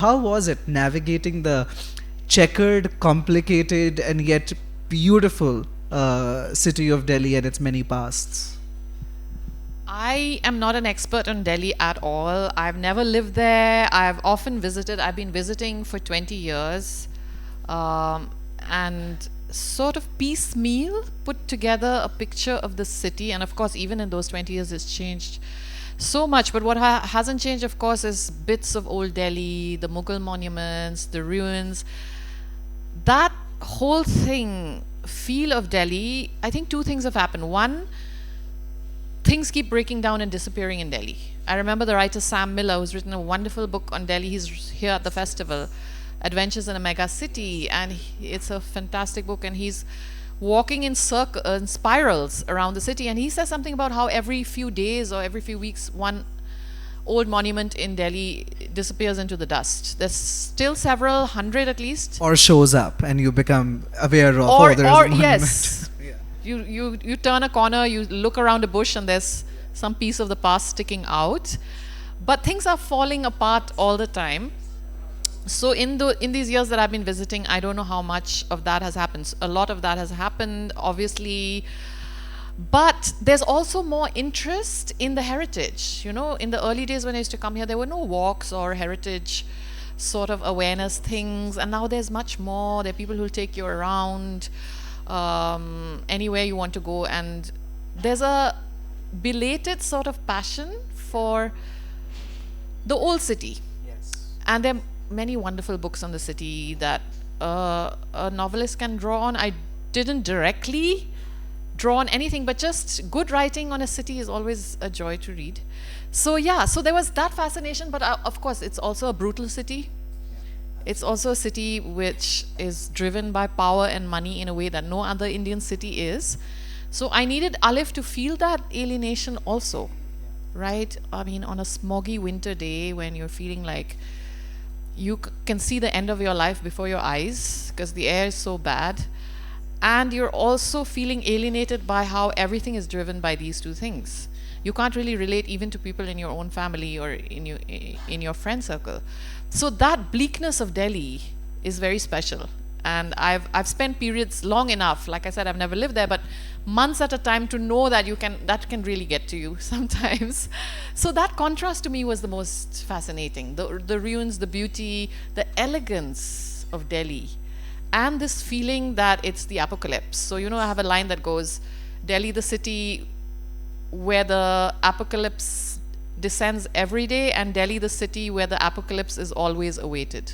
How was it navigating the checkered, complicated, and yet beautiful city of Delhi and its many pasts? I am not an expert on Delhi at all. I've never lived there. I've often visited. I've been visiting for 20 years, and sort of piecemeal put together a picture of the city. And of course, even in those 20 years, it's changed so much. But what hasn't changed, of course, is bits of old Delhi, the Mughal monuments, the ruins. That whole feel of Delhi, I think two things have happened. One, things keep breaking down and disappearing in Delhi. I remember the writer Sam Miller, who's written a wonderful book on Delhi. He's here at the festival, Adventures in a Mega City, and it's a fantastic book. And he's walking in spirals around the city, and he says something about how every few days or every few weeks, one old monument in Delhi disappears into the dust. There's still several hundred at least. Or shows up and you become aware of, Or there is a monument. yes. You turn a corner, you look around a bush, and there's some piece of the past sticking out. But things are falling apart all the time. So in these years that I've been visiting, I don't know how much of that has happened. A lot of that has happened, obviously. But there's also more interest in the heritage. You know, in the early days when I used to come here, there were no walks or heritage sort of awareness things. And now there's much more. There are people who'll take you around anywhere you want to go. And there's a belated sort of passion for the old city. Yes. And there are many wonderful books on the city that a novelist can draw on. I didn't directly draw on anything, but just good writing on a city is always a joy to read. So yeah, so there was that fascination, but of course it's also a brutal city. It's also a city which is driven by power and money in a way that no other Indian city is. So I needed Alif to feel that alienation also, right? I mean, on a smoggy winter day when you're feeling like you can see the end of your life before your eyes because the air is so bad, and you're also feeling alienated by how everything is driven by these two things. You can't really relate even to people in your own family or in your friend circle. So that bleakness of Delhi is very special. And I've spent periods long enough, like I said, I've never lived there, but months at a time to know that that can really get to you sometimes. So that contrast to me was the most fascinating. The ruins, the beauty, the elegance of Delhi, and this feeling that it's the apocalypse. So, you know, I have a line that goes, Delhi, the city where the apocalypse descends every day, and Delhi, the city where the apocalypse is always awaited.